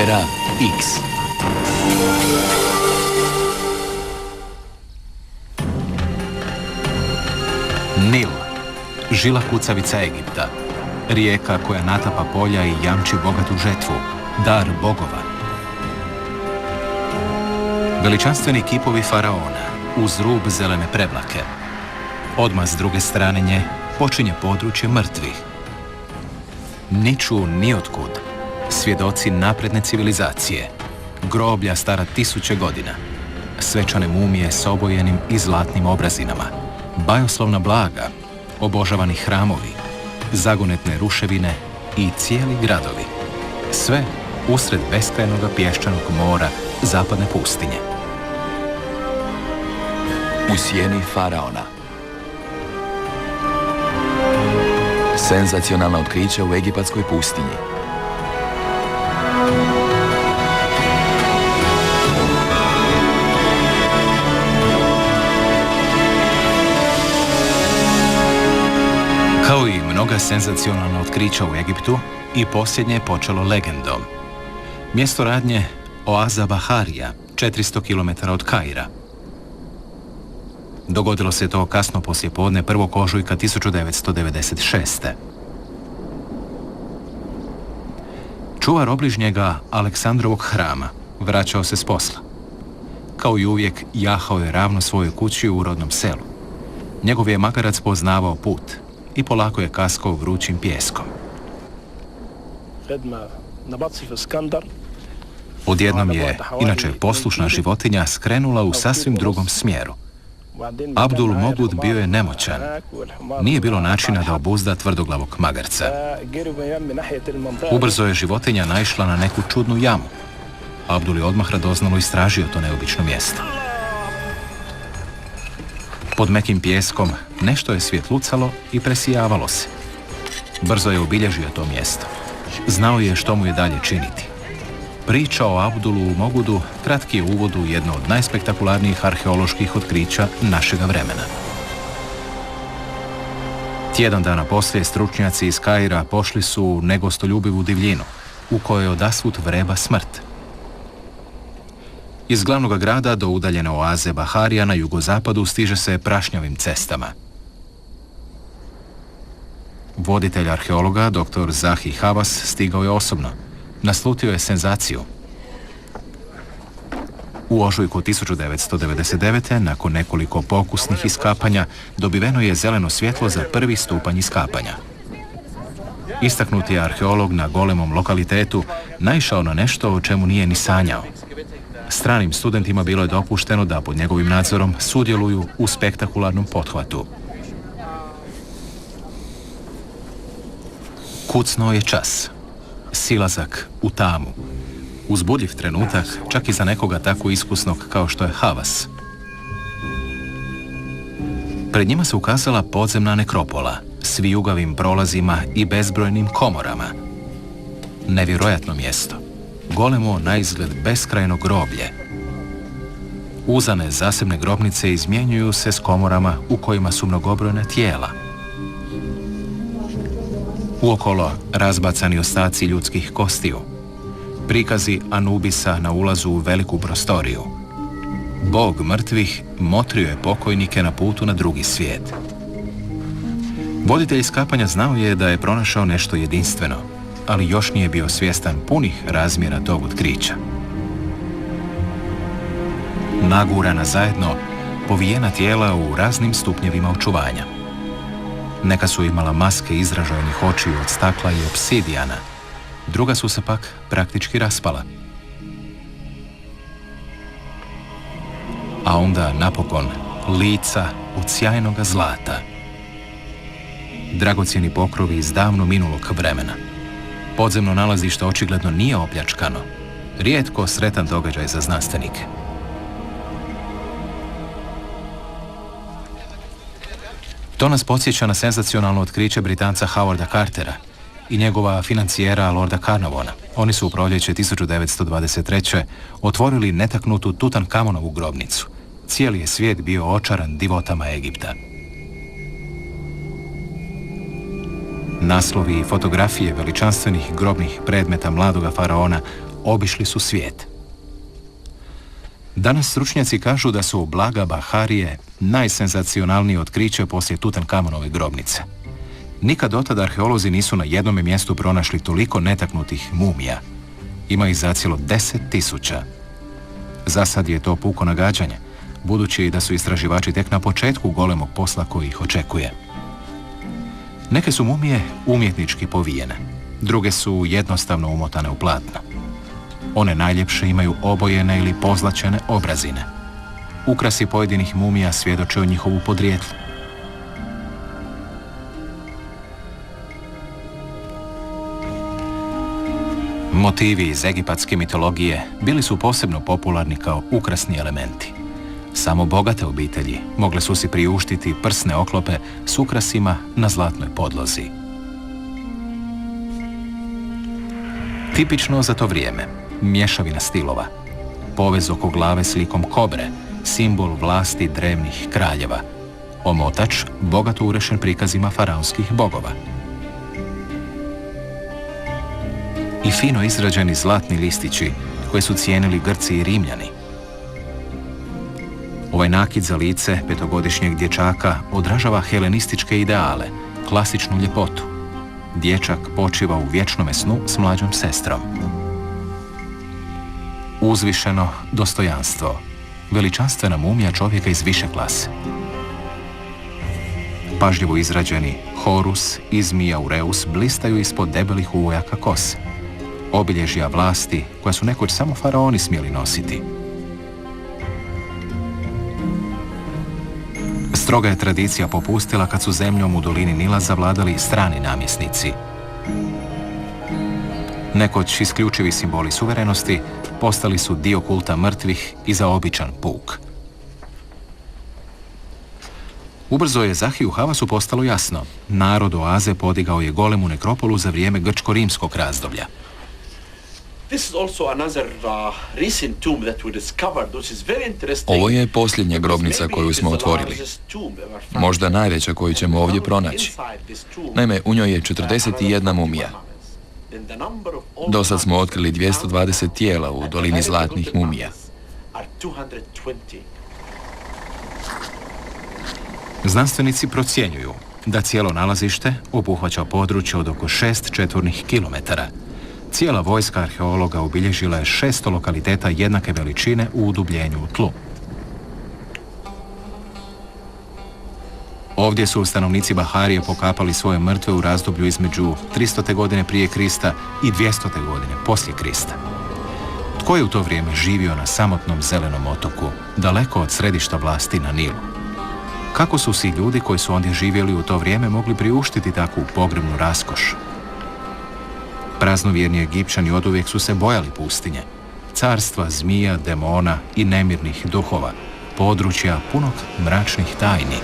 Era X. Nil, žila kucavica Egipta, rijeka koja natapa polja i jamči bogatu žetvu, dar bogova. Veličanstveni kipovi faraona uz rub zelene prevlake. Odmah s druge strane nje počinje područje mrtvih. Niču niotkud, svjedoci napredne civilizacije, groblja stara 1000 godina, svečane mumije s obojenim i zlatnim obrazinama, bajoslovna blaga, obožavani hramovi, zagonetne ruševine i cijeli gradovi. Sve usred beskrajnog pješčanog mora zapadne pustinje. U sjeni faraona. Senzacionalna otkrića u egipatskoj pustinji. Kao i mnoga senzacionalna otkrića u Egiptu, i posljednje je počelo legendom. Mjesto radnje oaza Baharija, 400 km od Kaira. Dogodilo se to kasno poslijepodne 1. ožujka 1996. Čuvar obližnjega Aleksandrovog hrama vraćao se s posla. Kao i uvijek, jahao je ravno svojoj kući u rodnom selu. Njegov je makarac poznavao put i polako je kaskao vrućim pijeskom. Odjednom je, inače poslušna životinja, skrenula u sasvim drugom smjeru. Abdul Mogud bio je nemoćan. Nije bilo načina da obuzda tvrdoglavog magarca. Ubrzo je životinja naišla na neku čudnu jamu. Abdul je odmah radoznalo istražio to neobično mjesto. Pod mekim pijeskom nešto je svjetlucalo i presijavalo se. Brzo je obilježio to mjesto. Znao je što mu je dalje činiti. Priča o Abdulu Mogudu kratki je uvod u jedno od najspektakularnijih arheoloških otkrića našega vremena. Tjedan dana poslije stručnjaci iz Kaira pošli su u negostoljubivu divljinu, u kojoj odasvud vreba smrt. Iz glavnog grada do udaljene oaze Baharija na jugozapadu stiže se prašnjavim cestama. Voditelj arheologa, dr. Zahi Havas, stigao je osobno. Naslutio je senzaciju. U ožujku 1999. nakon nekoliko pokusnih iskapanja, dobiveno je zeleno svjetlo za prvi stupanj iskapanja. Istaknuti je arheolog na golemom lokalitetu naišao na nešto o čemu nije ni sanjao. Stranim studentima bilo je dopušteno da pod njegovim nadzorom sudjeluju u spektakularnom pothvatu. Kucnuo je čas. Silazak u tamu. Uzbudljiv trenutak, čak i za nekoga tako iskusnog kao što je Havas. Pred njima se ukazala podzemna nekropola s vijugavim prolazima i bezbrojnim komorama. Nevjerojatno mjesto. Golemo na izgled beskrajno groblje. Uzane zasebne grobnice izmjenjuju se s komorama u kojima su mnogobrojna tijela. Uokolo razbacani ostaci ljudskih kostiju. Prikazi Anubisa na ulazu u veliku prostoriju. Bog mrtvih motrio je pokojnike na putu na drugi svijet. Voditelj iskapanja znao je da je pronašao nešto jedinstveno, ali još nije bio svjestan punih razmjera tog otkrića. Nagurana zajedno, povijena tijela u raznim stupnjevima očuvanja. Neka su imala maske izražajnih očiju od stakla i obsidijana, druga su se pak praktički raspala. A onda napokon lica od sjajnoga zlata. Dragocjeni pokrovi iz davno minulog vremena. Podzemno nalazište očigledno nije opljačkano. Rijetko sretan događaj za znanstvenike. To nas podsjeća na senzacionalno otkriće Britanca Howarda Cartera i njegova financijera Lorda Carnarvona. Oni su u proljeće 1923. otvorili netaknutu Tutankamonovu grobnicu. Cijeli je svijet bio očaran divotama Egipta. Naslovi i fotografije veličanstvenih grobnih predmeta mladoga faraona obišli su svijet. Danas stručnjaci kažu da su blaga Baharije najsenzacionalnije otkriće poslije Tutankamonove grobnice. Nikad dotad arheolozi nisu na jednome mjestu pronašli toliko netaknutih mumija. Ima ih zacijelo 10.000. Za sad je to puko nagađanje, budući da su istraživači tek na početku golemog posla koji ih očekuje. Neke su mumije umjetnički povijene, druge su jednostavno umotane u platno. One najljepše imaju obojene ili pozlačene obrazine. Ukrasi pojedinih mumija svjedoče o njihovu podrijetlu. Motivi iz egipatske mitologije bili su posebno popularni kao ukrasni elementi. Samo bogate obitelji mogle su si priuštiti prsne oklope s ukrasima na zlatnoj podlozi. Tipično za to vrijeme, mješavina stilova. Povez oko glave s likom kobre, simbol vlasti drevnih kraljeva. Omotač bogato urešen prikazima faraonskih bogova. I fino izrađeni zlatni listići koje su cijenili Grci i Rimljani. Ovaj nakit za lice petogodišnjeg dječaka odražava helenističke ideale, klasičnu ljepotu. Dječak počiva u vječnome snu s mlađom sestrom. Uzvišeno dostojanstvo, veličanstvena mumija čovjeka iz više klase. Pažljivo izrađeni Horus i zmija Ureus blistaju ispod debelih uvojaka kose. Obilježja vlasti koja su nekoć samo faraoni smjeli nositi. Stroga je tradicija popustila kad su zemljom u dolini Nila zavladali strani namjesnici. Nekoć isključivi simboli suverenosti postali su dio kulta mrtvih i za običan puk. Ubrzo je Zahiju Havasu postalo jasno. Narod oaze podigao je golemu nekropolu za vrijeme grčko-rimskog razdoblja. Ovo je posljednja grobnica koju smo otvorili. Možda najveća koju ćemo ovdje pronaći. Naime, u njoj je 41 mumija. Do sad smo otkrili 220 tijela u dolini zlatnih mumija. Znanstvenici procjenjuju da cijelo nalazište obuhvaća područje od oko 6 četvornih kilometara. Cijela vojska arheologa obilježila je 600 lokaliteta jednake veličine u udubljenju u tlu. Ovdje su stanovnici Baharije pokapali svoje mrtve u razdoblju između 300. godine prije Krista i 200. godine poslije Krista. Tko je u to vrijeme živio na samotnom zelenom otoku, daleko od središta vlasti na Nilu? Kako su si ljudi koji su ondje živjeli u to vrijeme mogli priuštiti takvu pogrebnu raskoš? Praznovjerni Egipćani oduvijek su se bojali pustinje, carstva zmija, demona i nemirnih duhova, područja punog mračnih tajni.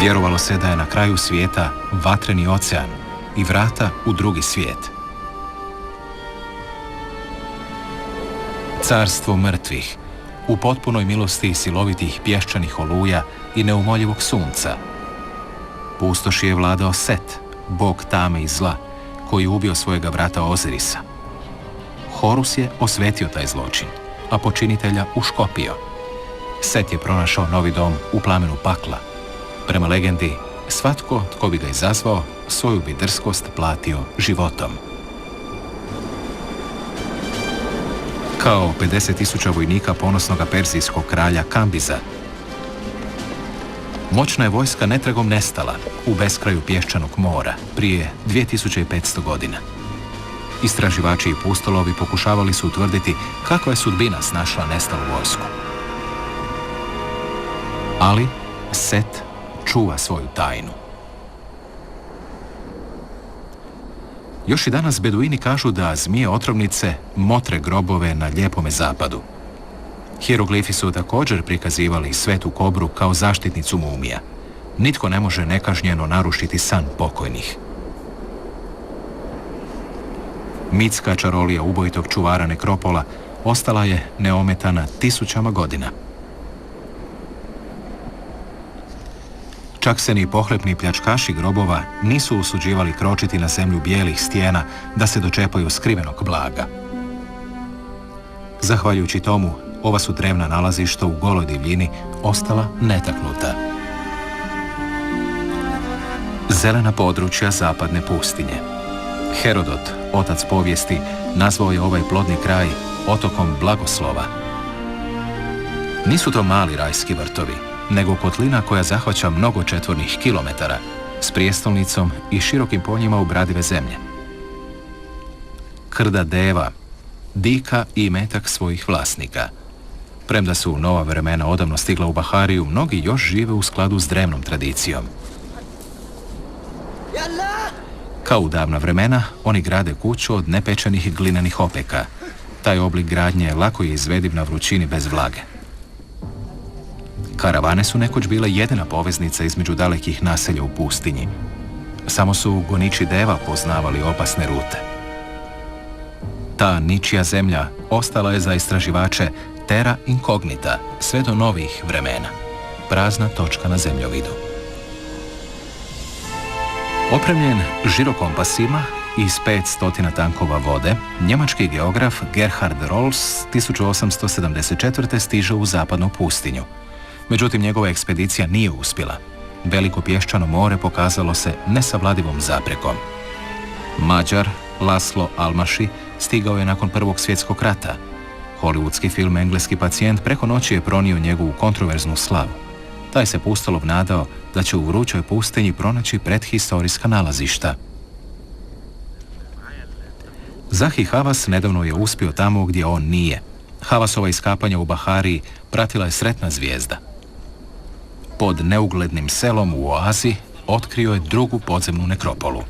Vjerovalo se da je na kraju svijeta vatreni ocean i vrata u drugi svijet. Carstvo mrtvih, u potpunoj milosti silovitih pješčanih oluja i neumoljivog sunca. Pustoši je vladao Set, bog tame i zla, koji je ubio svojega brata Ozirisa. Horus je osvetio taj zločin, a počinitelja uškopio. Set je pronašao novi dom u plamenu pakla. Prema legendi, svatko tko bi ga izazvao, svoju bi drskost platio životom. Kao 50.000 vojnika ponosnoga perzijskog kralja Kambiza, moćna je vojska netragom nestala u beskraju pješčanog mora prije 2500 godina. Istraživači i pustolovi pokušavali su utvrditi kakva je sudbina snašla nestalu vojsku. Ali Set čuva svoju tajnu. Još i danas beduini kažu da zmije otrovnice motre grobove na lijepome zapadu. Hieroglifi su također prikazivali svetu kobru kao zaštitnicu mumija. Nitko ne može nekažnjeno narušiti san pokojnih. Mitska čarolija ubojitog čuvara nekropola ostala je neometana tisućama godina. Čak se ni pohlepni pljačkaši grobova nisu usuđivali kročiti na zemlju bijelih stijena da se dočepaju skrivenog blaga. Zahvaljujući tomu, ova su drevna nalazišta u goloj divljini ostala netaknuta. Zelena područja zapadne pustinje. Herodot, otac povijesti, nazvao je ovaj plodni kraj otokom blagoslova. Nisu to mali rajski vrtovi, nego kotlina koja zahvaća mnogo četvornih kilometara, s prijestolnicom i širokim poljima obradive zemlje. Krda deva, dika i metak svojih vlasnika. Premda su u nova vremena odavno stigla u Bahariju, mnogi još žive u skladu s drevnom tradicijom. Kao u davna vremena, oni grade kuću od nepečenih glinenih opeka. Taj oblik gradnje lako je izvediv na vrućini bez vlage. Karavane su nekoć bile jedina poveznica između dalekih naselja u pustinji. Samo su goniči deva poznavali opasne rute. Ta ničija zemlja ostala je za istraživače terra incognita sve do novih vremena. Prazna točka na zemljovidu. Opremljen žirokompasima i s 500 tankova vode, njemački geograf Gerhard Rolls 1874. stiže u zapadnu pustinju. Međutim, njegova ekspedicija nije uspjela. Veliko pješčano more pokazalo se nesavladivom zaprekom. Mađar Laszlo Almaši stigao je nakon Prvog svjetskog rata. Hollywoodski film Engleski pacijent preko noći je pronio njegovu kontroverznu slavu. Taj se pustelov nadao da će u vrućoj pustinji pronaći prethistorijska nalazišta. Zahi Havas nedavno je uspio tamo gdje on nije. Havasova iskapanja u Bahariji pratila je sretna zvijezda. Pod neuglednim selom u oazi otkrio je drugu podzemnu nekropolu.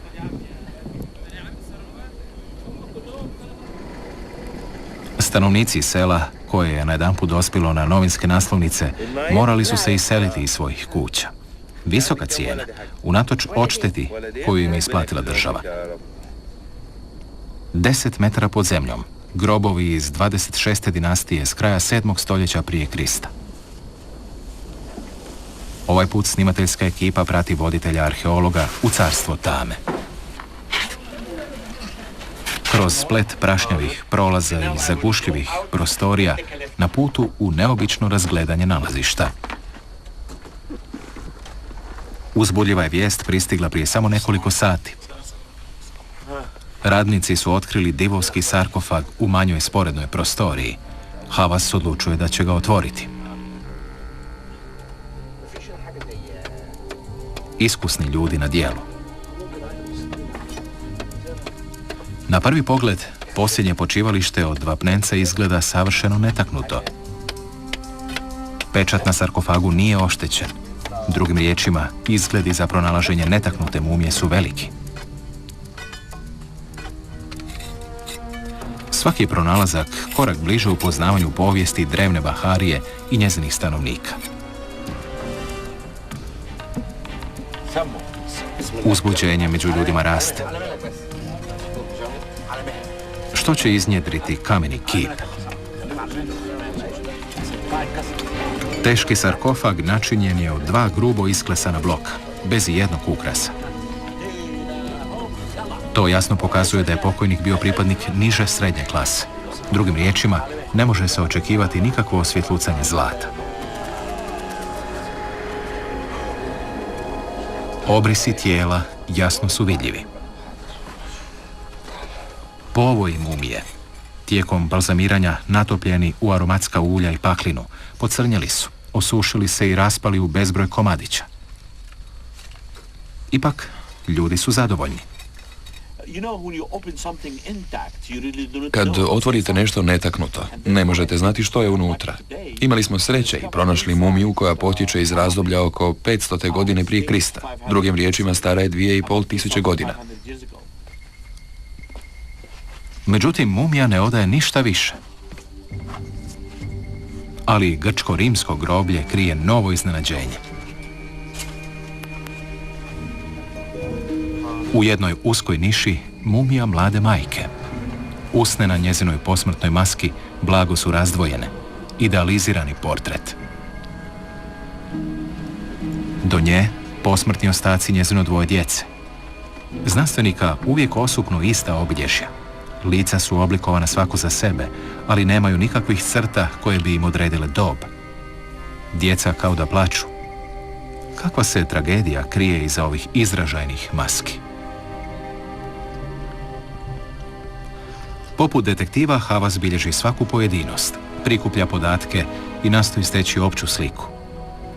Stanovnici sela, koje je najedanput dospjelo na novinske naslovnice, morali su se iseliti iz svojih kuća. Visoka cijena, unatoč odšteti koju im je isplatila država. 10 metara pod zemljom, grobovi iz 26. dinastije s kraja 7. stoljeća prije Krista. Ovaj put snimateljska ekipa prati voditelja arheologa u carstvo tame. Kroz splet prašnjavih prolaza i zagušljivih prostorija na putu u neobično razgledanje nalazišta. Uzbudljiva je vijest pristigla prije samo nekoliko sati. Radnici su otkrili divovski sarkofag u manjoj sporednoj prostoriji. Havas odlučuje da će ga otvoriti. Iskusni ljudi na dijelu. Na prvi pogled, posljednje počivalište od vapnenca izgleda savršeno netaknuto. Pečat na sarkofagu nije oštećen. Drugim riječima, izgledi za pronalaženje netaknute mumije su veliki. Svaki pronalazak korak bliže u poznavanju povijesti drevne Baharije i njezinih stanovnika. Uzbuđenje među ljudima raste. Što će iznjedriti kameni kip? Teški sarkofag načinjen je od 2 grubo isklesana bloka, bez ijednog ukrasa. To jasno pokazuje da je pokojnik bio pripadnik niže srednje klase. Drugim riječima, ne može se očekivati nikakvo osvjetlucanje zlata. Obrisi tijela jasno su vidljivi. Povoji mumije, tijekom balzamiranja natopljeni u aromatska ulja i paklinu, pocrnjeli su, osušili se i raspali u bezbroj komadića. Ipak, ljudi su zadovoljni. Kad otvorite nešto netaknuto, ne možete znati što je unutra. Imali smo sreće i pronašli mumiju koja potječe iz razdoblja oko 500. godine prije Krista. Drugim riječima, stara je 2500 godina. Međutim, mumija ne odaje ništa više. Ali grčko-rimsko groblje krije novo iznenađenje. U jednoj uskoj niši mumija mlade majke. Usne na njezinoj posmrtnoj maski blago su razdvojene. Idealizirani portret. Do nje posmrtni ostaci njezino 2 djece. Znanstvenika uvijek osupnu ista obilježja. Lica su oblikovana svako za sebe, ali nemaju nikakvih crta koje bi im odredile dob. Djeca kao da plaču. Kakva se tragedija krije iza ovih izražajnih maski? Poput detektiva, Havas bilježi svaku pojedinost, prikuplja podatke i nastoji steći opću sliku.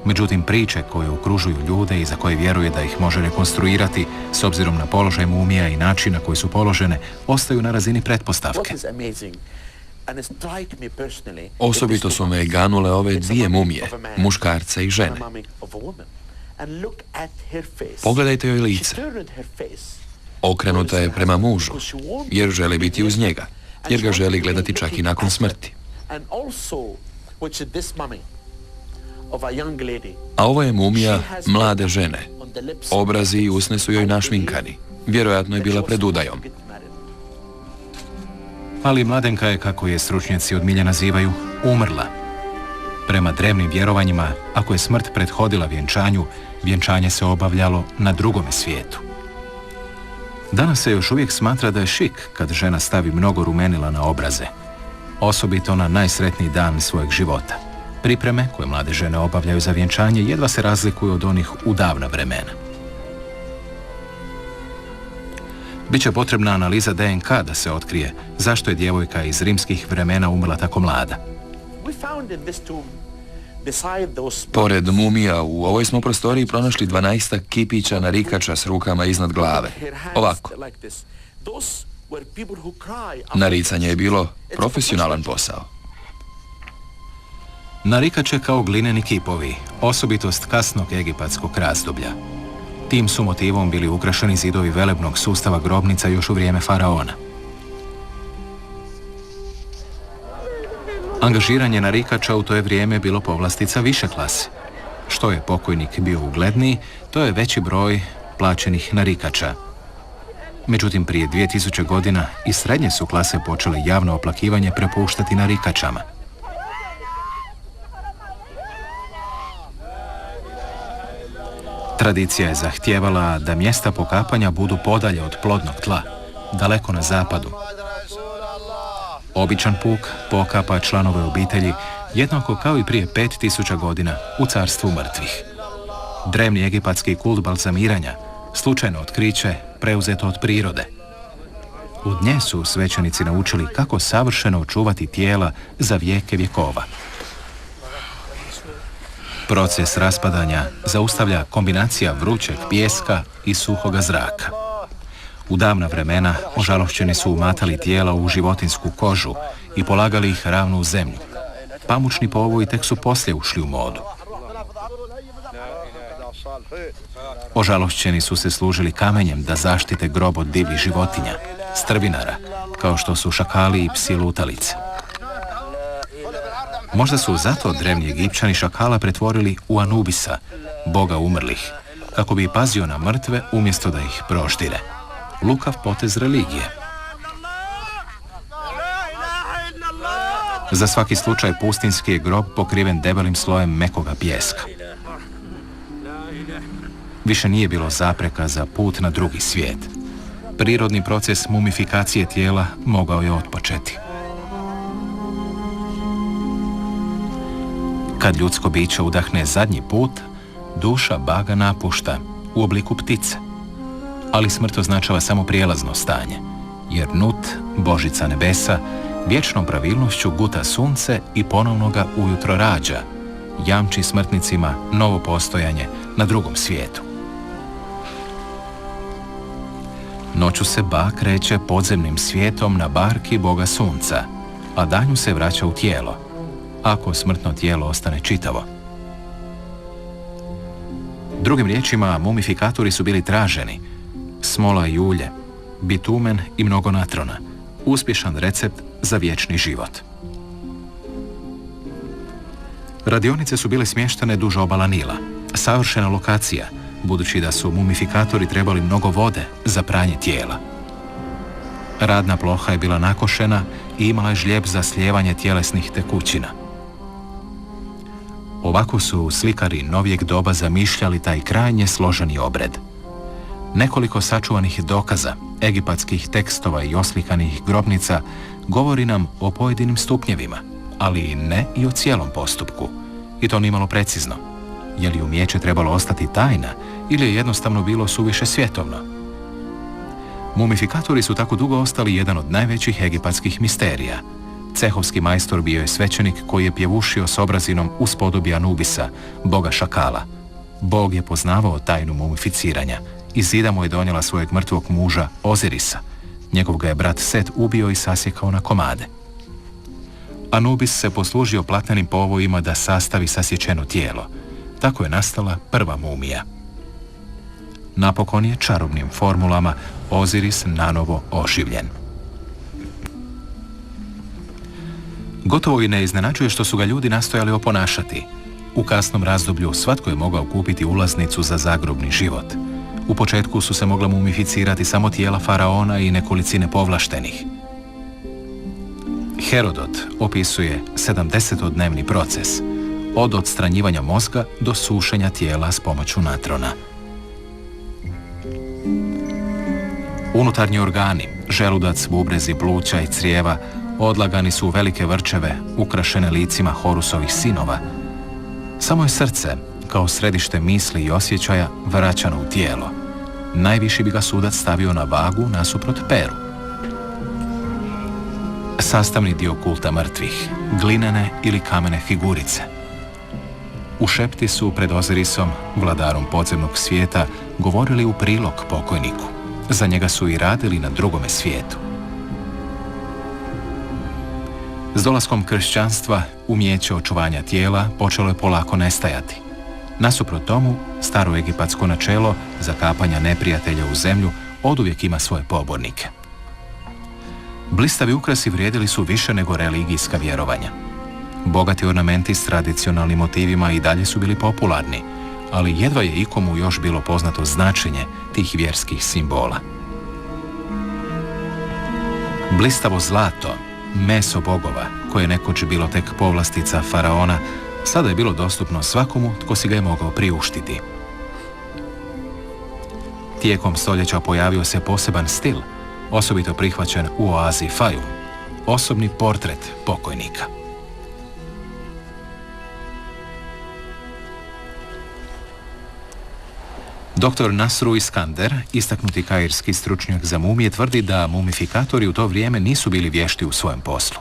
Međutim, priče koje okružuju ljude i za koje vjeruje da ih može rekonstruirati s obzirom na položaj mumija i način na koji su položene, ostaju na razini pretpostavke. Osobito su me ganule ove 2 mumije, muškarca i žene. Pogledajte joj lice. Okrenuta je prema mužu, jer želi biti uz njega, jer ga želi gledati čak i nakon smrti. A ovo je mumija mlade žene. Obrazi i usne su joj našminkani. Vjerojatno je bila pred udajom. Ali mladenka je, kako je stručnjaci od milja nazivaju, umrla. Prema drevnim vjerovanjima, ako je smrt prethodila vjenčanju, vjenčanje se obavljalo na drugome svijetu. Danas se još uvijek smatra da je šik kad žena stavi mnogo rumenila na obraze, osobito na najsretniji dan svojeg života. Pripreme koje mlade žene obavljaju za vjenčanje jedva se razlikuju od onih u davna vremena. Biće potrebna analiza DNK da se otkrije zašto je djevojka iz rimskih vremena umrla tako mlada. Pored mumija u ovoj smo prostoriji pronašli 12 kipića narikača s rukama iznad glave. Ovako. Naricanje je bilo profesionalan posao. Narikače kao glineni kipovi, osobitost kasnog egipatskog razdoblja. Tim su motivom bili ukrašeni zidovi velebnog sustava grobnica još u vrijeme faraona. Angažiranje narikača u to je vrijeme bilo povlastica više klase. Što je pokojnik bio ugledniji, to je veći broj plaćenih narikača. Međutim, prije 2000 godina i srednje su klase počele javno oplakivanje prepuštati narikačama. Tradicija je zahtijevala da mjesta pokapanja budu podalje od plodnog tla, daleko na zapadu. Običan puk pokapa članove obitelji jednako kao i prije 5000 godina u carstvu mrtvih. Drevni egipatski kult balzamiranja, slučajno otkriće preuzeto od prirode. Od nje su svećenici naučili kako savršeno očuvati tijela za vijeke vjekova. Proces raspadanja zaustavlja kombinacija vrućeg pijeska i suhoga zraka. U davna vremena ožalošćeni su umatali tijela u životinsku kožu i polagali ih ravno u zemlju. Pamučni povoji tek su poslije ušli u modu. Ožalošćeni su se služili kamenjem da zaštite grob od divljih životinja, strvinara, kao što su šakali i psi lutalice. Možda su zato drevni Egipćani šakala pretvorili u Anubisa, boga umrlih, kako bi pazio na mrtve umjesto da ih proždire. Lukav potez religije. Za svaki slučaj pustinski je grob pokriven debelim slojem mekoga pijeska. Više nije bilo zapreka za put na drugi svijet. Prirodni proces mumifikacije tijela mogao je otpočeti. Kad ljudsko biće udahne zadnji put, duša baga napušta u obliku ptice. Ali smrt označava samo prijelazno stanje, jer Nut, Božica nebesa, vječnom pravilnošću guta sunce i ponovno ga ujutro rađa, jamči smrtnicima novo postojanje na drugom svijetu. Noću se Ba kreće podzemnim svijetom na barki boga sunca, a danju se vraća u tijelo, ako smrtno tijelo ostane čitavo. Drugim riječima, mumifikatori su bili traženi. Smola i ulje, bitumen i mnogo natrona. Uspješan recept za vječni život. Radionice su bile smještene duž obala Nila. Savršena lokacija, budući da su mumifikatori trebali mnogo vode za pranje tijela. Radna ploha je bila nakošena i imala je žlijeb za slijevanje tjelesnih tekućina. Ovako su slikari novijeg doba zamišljali taj krajnje složeni obred. Nekoliko sačuvanih dokaza, egipatskih tekstova i oslikanih grobnica govori nam o pojedinim stupnjevima, ali ne i o cijelom postupku. I to nimalo precizno. Je li umijeće trebalo ostati tajna ili je jednostavno bilo suviše svjetovno? Mumifikatori su tako dugo ostali jedan od najvećih egipatskih misterija. Cehovski majstor bio je svećenik koji je pjevušio s obrazinom uz podobi Anubisa, boga šakala. Bog je poznavao tajnu mumificiranja i zida mu je donijela svojeg mrtvog muža Ozirisa. Njegov ga je brat Set ubio i sasjekao na komade. Anubis se poslužio platnenim povojima da sastavi sasječeno tijelo. Tako je nastala prva mumija. Napokon je čarobnim formulama Oziris nanovo oživljen. Gotovo i ne iznenađuje što su ga ljudi nastojali oponašati. U kasnom razdoblju svatko je mogao kupiti ulaznicu za zagrobni život. U početku su se mogla mumificirati samo tijela faraona i nekolicine povlaštenih. Herodot opisuje 70-dnevni proces, od odstranjivanja mozga do sušenja tijela s pomoću natrona. Unutarnji organi, želudac, bubrezi, pluća i crijeva odlagani su u velike vrčeve, ukrašene licima Horusovih sinova. Samo je srce, kao središte misli i osjećaja, vraćano u tijelo. Najviši bi ga sudac stavio na vagu nasuprot peru. Sastavni dio kulta mrtvih, glinene ili kamene figurice. U šepti su pred Ozirisom, vladarom podzemnog svijeta, govorili u prilog pokojniku. Za njega su i radili na drugome svijetu. S dolaskom kršćanstva, umijeće očuvanja tijela počelo je polako nestajati. Nasuprot tomu, staro egipatsko načelo zakapanja neprijatelja u zemlju oduvijek ima svoje pobornike. Blistavi ukrasi vrijedili su više nego religijska vjerovanja. Bogati ornamenti s tradicionalnim motivima i dalje su bili popularni, ali jedva je ikomu još bilo poznato značenje tih vjerskih simbola. Blistavo zlato, meso bogova, koje je nekoć bilo tek povlastica faraona, sada je bilo dostupno svakomu tko si ga je mogao priuštiti. Tijekom stoljeća pojavio se poseban stil, osobito prihvaćen u oazi Fayum, osobni portret pokojnika. Dr. Nasru Iskander, istaknuti kairski stručnjak za mumije, tvrdi da mumifikatori u to vrijeme nisu bili vješti u svojem poslu.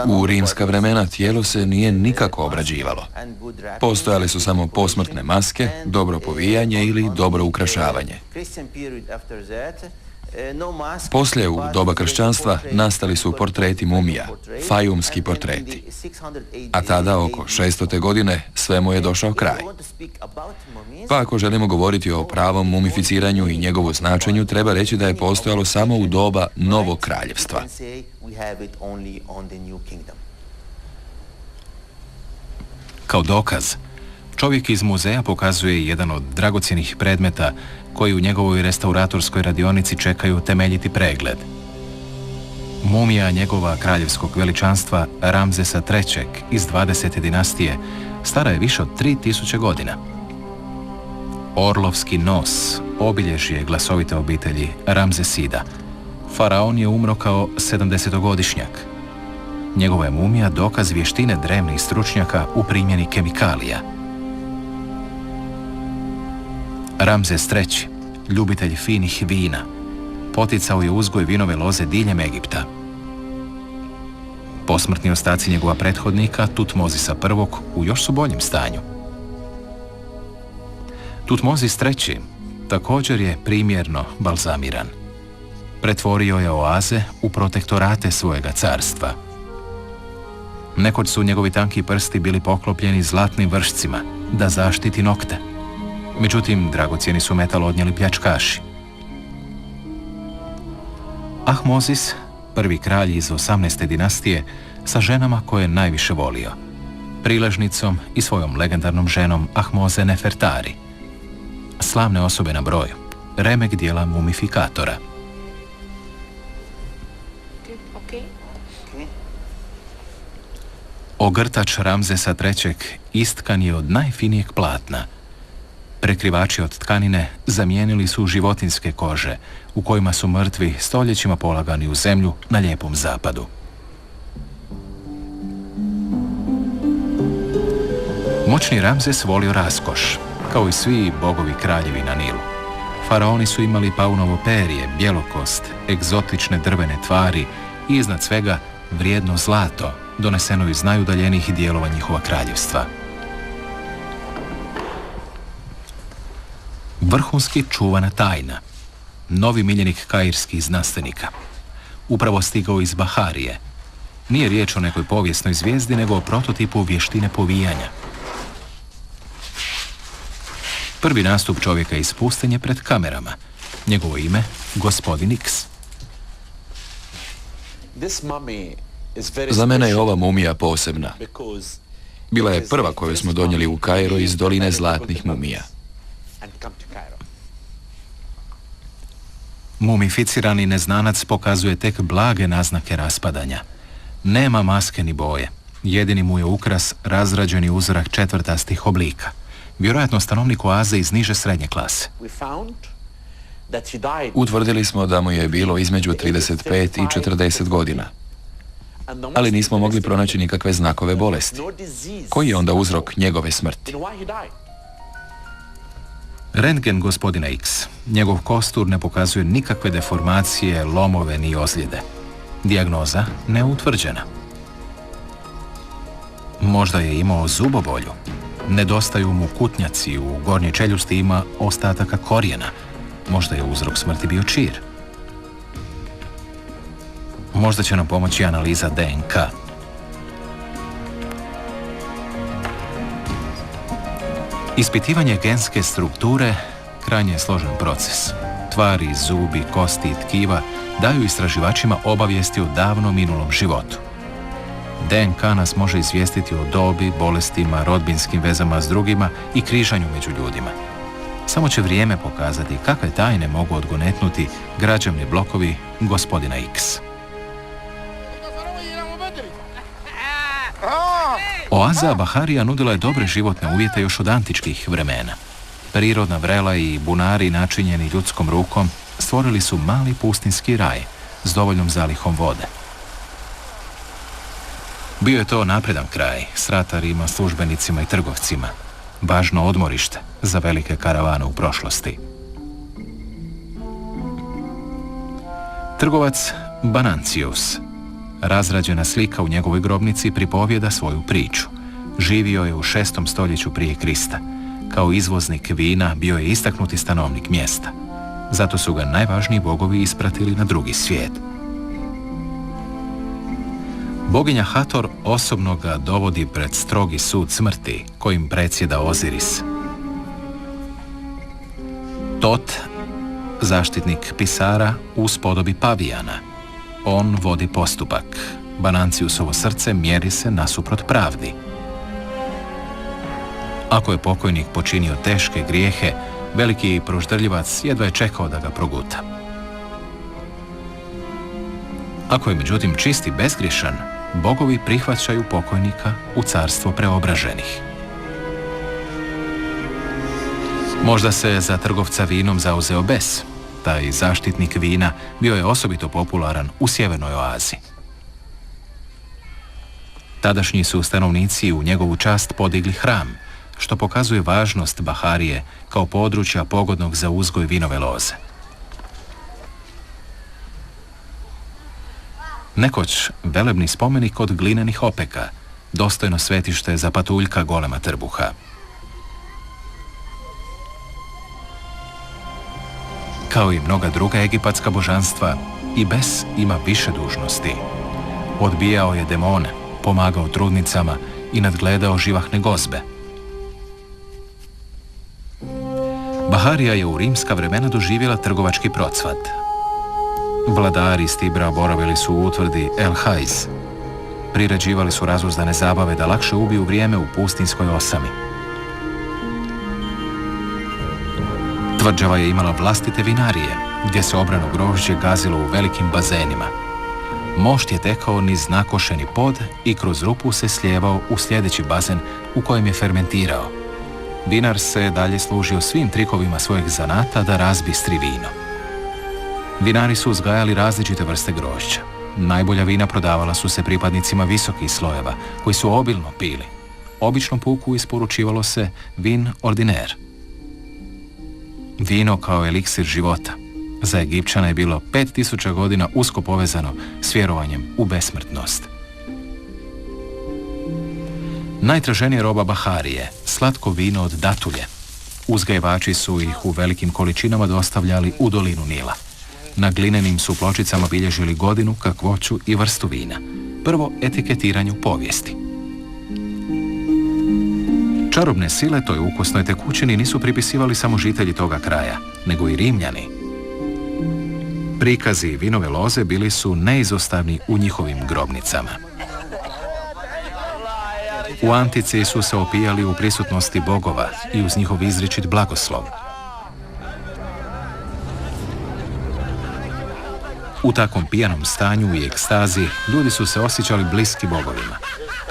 U rimska vremena tijelo se nije nikako obrađivalo. Postojale su samo posmrtne maske, dobro povijanje ili dobro ukrašavanje. Poslije, u doba kršćanstva, nastali su portreti mumija, fajumski portreti. A tada, oko 600. godine, svemu je došao kraj. Pa ako želimo govoriti o pravom mumificiranju i njegovu značenju, treba reći da je postojalo samo u doba Novog kraljevstva. Kao dokaz, čovjek iz muzeja pokazuje jedan od dragocjenih predmeta koji u njegovoj restauratorskoj radionici čekaju temeljiti pregled. Mumija njegova kraljevskog veličanstva Ramzesa III iz 20. dinastije stara je više od 3000 godina. Orlovski nos, obilježje glasovite obitelji Ramzesida. Faraon je umro kao 70-godišnjak. Njegova je mumija dokaz vještine drevnih stručnjaka u primjeni kemikalija. Ramzes III, ljubitelj finih vina, poticao je uzgoj vinove loze diljem Egipta. Posmrtni ostaci njegova prethodnika, Tutmozisa I, u još su boljem stanju. Tutmozis III također je primjerno balzamiran. Pretvorio je oaze u protektorate svojega carstva. Nekoć su njegovi tanki prsti bili poklopljeni zlatnim vršcima da zaštiti nokte. Međutim, dragocjeni su metal odnijeli pljačkaši. Ahmozis, prvi kralj iz 18. dinastije, sa ženama koje je najviše volio, priležnicom i svojom legendarnom ženom Ahmoze Nefertari. Slavne osobe na broju, remek dijela mumifikatora. Ogrtač Ramzesa III. Istkan je od najfinijeg platna. Prekrivači od tkanine zamijenili su životinjske kože, u kojima su mrtvi stoljećima polagani u zemlju na lijepom zapadu. Moćni Ramzes volio raskoš, kao i svi bogovi kraljevi na Nilu. Faraoni su imali paunovo perje, bjelokost, egzotične drvene tvari i iznad svega vrijedno zlato, doneseno iz najudaljenijih dijelova njihova kraljevstva. Vrhunski čuvana tajna. Novi miljenik kairskih znanstvenika. Upravo stigao iz Baharije. Nije riječ o nekoj povijesnoj zvijezdi, nego o prototipu vještine povijanja. Prvi nastup čovjeka iz pustinje pred kamerama. Njegovo ime, gospodin X. Za mene je ova mumija posebna. Bila je prva koju smo donijeli u Kairo iz doline zlatnih mumija. Mumificirani neznanac pokazuje tek blage naznake raspadanja. Nema maske ni boje. Jedini mu je ukras razrađeni uzorak četvrtastih oblika. Vjerojatno stanovnik oaze iz niže srednje klase. Utvrdili smo da mu je bilo između 35 i 40 godina. Ali nismo mogli pronaći nikakve znakove bolesti. Koji je onda uzrok njegove smrti? Rentgen gospodina X. Njegov kostur ne pokazuje nikakve deformacije, lomove ni ozljede. Dijagnoza neutvrđena. Možda je imao zubobolju. Nedostaju mu kutnjaci, u gornjoj čeljusti ima ostataka korijena. Možda je uzrok smrti bio čir. Možda će nam pomoći analiza DNK. Ispitivanje genske strukture krajnje je složen proces. Tvari, zubi, kosti i tkiva daju istraživačima obavijesti o davno minulom životu. DNK nas može izvijestiti o dobi, bolestima, rodbinskim vezama s drugima i križanju među ljudima. Samo će vrijeme pokazati kakve tajne mogu odgonetnuti građevni blokovi gospodina X. Oaza Baharija nudila je dobre životne uvjete još od antičkih vremena. Prirodna vrela i bunari načinjeni ljudskom rukom stvorili su mali pustinski raj s dovoljnom zalihom vode. Bio je to napredan kraj s ratarima, službenicima i trgovcima. Važno odmorište za velike karavane u prošlosti. Trgovac Banancius. Razrađena slika u njegovoj grobnici pripovijeda svoju priču. Živio je u 6. stoljeću prije Krista. Kao izvoznik vina bio je istaknuti stanovnik mjesta. Zato su ga najvažniji bogovi ispratili na drugi svijet. Boginja Hator osobno ga dovodi pred strogi sud smrti, kojim predsjeda Oziris. Tot, zaštitnik pisara, uspodobi pavijana. On vodi postupak. Bananciusovo srce mjeri se nasuprot pravdi. Ako je pokojnik počinio teške grijehe, veliki proždrljivac jedva je čekao da ga proguta. Ako je međutim čist i bezgriješan, bogovi prihvaćaju pokojnika u carstvo preobraženih. Možda se za trgovca vinom zauzeo Bes. Taj zaštitnik vina bio je osobito popularan u sjevernoj oazi. Tadašnji su stanovnici u njegovu čast podigli hram, što pokazuje važnost Baharije kao područja pogodnog za uzgoj vinove loze. Nekoć velebni spomenik od glinenih opeka, dostojno svetište za patuljka golema trbuha. Kao i mnoga druga egipatska božanstva, i Bes ima više dužnosti. Odbijao je demone, pomagao trudnicama i nadgledao živahne gozbe. Baharija je u rimska vremena doživjela trgovački procvat. Vladari iz Tibra boravili su u utvrdi El Hajz. Priređivali su razuzdane zabave da lakše ubiju vrijeme u pustinskoj osami. Tvrđava je imala vlastite vinarije, gdje se obrano grožđe gazilo u velikim bazenima. Mošt je tekao niz nakošeni pod i kroz rupu se slijevao u sljedeći bazen u kojem je fermentirao. Vinar se dalje služio svim trikovima svojeg zanata da razbistri vino. Vinari su uzgajali različite vrste grožđa. Najbolja vina prodavala su se pripadnicima visokih slojeva, koji su obilno pili. Običnom puku isporučivalo se vin ordiner. Vino kao eliksir života. Za Egipćana je bilo 5000 godina usko povezano s vjerovanjem u besmrtnost. Najtraženija roba Baharije, slatko vino od datulje. Uzgajivači su ih u velikim količinama dostavljali u dolinu Nila. Na glinenim su pločicama bilježili godinu, kakvoću i vrstu vina. Prvo etiketiranje u povijesti. Čarobne sile toj ukusnoj tekućini nisu pripisivali samo žitelji toga kraja, nego i Rimljani. Prikazi vinove loze bili su neizostavni u njihovim grobnicama. U antici su se opijali u prisutnosti bogova i uz njihov izričit blagoslov. U takvom pijanom stanju i ekstazi ljudi su se osjećali bliski bogovima.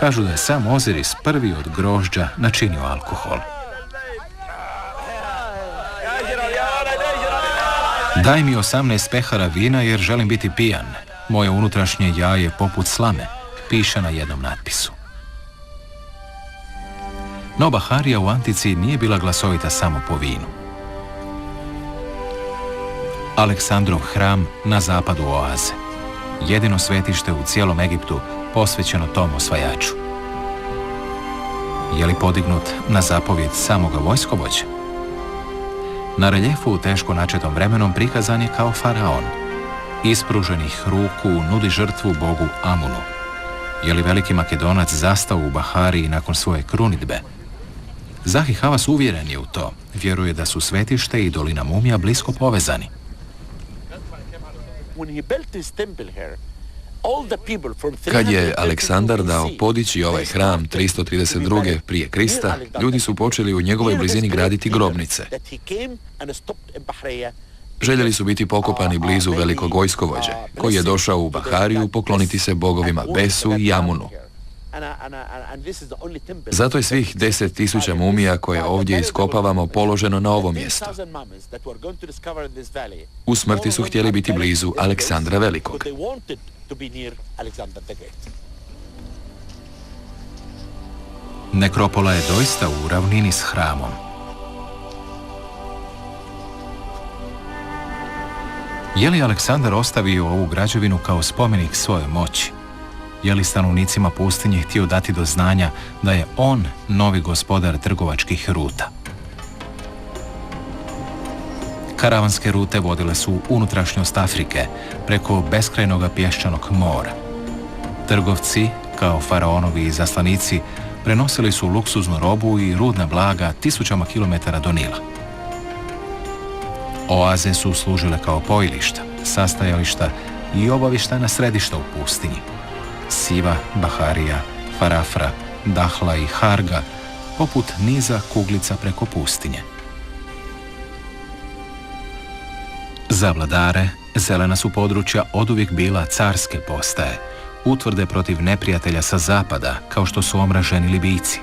Kažu da je sam Oziris prvi od grožđa načinio alkohol. Daj mi 18 pehara vina jer želim biti pijan. Moje unutrašnje ja je poput slame, piše na jednom natpisu. No Baharija u antici nije bila glasovita samo po vinu. Aleksandrov hram na zapadu oaze. Jedino svetište u cijelom Egiptu posvećeno tom osvajaču. Je li podignut na zapovjed samoga vojskovođe? Na reljefu teško načetom vremenom prikazan je kao faraon. Ispruženih ruku nudi žrtvu bogu Amunu. Je li veliki Makedonac zastao u Bahariji nakon svoje krunidbe? Zahi Havas uvjeren je u to. Vjeruje da su svetište i dolina mumija blisko povezani. Kad je Aleksandar dao podići ovaj hram 332. prije Krista, ljudi su počeli u njegovoj blizini graditi grobnice. Željeli su biti pokopani blizu velikog vojskovođe, koji je došao u Bahariju pokloniti se bogovima Besu i Amunu. Zato je svih 10.000 mumija koje ovdje iskopavamo položeno na ovo mjesto. U smrti su htjeli biti blizu Aleksandra Velikog. Nekropola je doista u ravnini s hramom. Je li Aleksandar ostavio ovu građevinu kao spomenik svoje moći? Je li stanovnicima pustinje htio dati do znanja da je on novi gospodar trgovačkih ruta? Karavanske rute vodile su u unutrašnjost Afrike preko beskrajnog pješčanog mora. Trgovci, kao faraonovi izaslanici, prenosili su luksuznu robu i rudna blaga tisućama kilometara do Nila. Oaze su služile kao pojilišta, sastajališta i obavištena središta u pustinji. Siva, Baharija, Farafra, Dahla i Harga, poput niza kuglica preko pustinje. Za vladare, zelena su područja oduvijek bila carske postaje, utvrde protiv neprijatelja sa zapada, kao što su omraženi Libijci.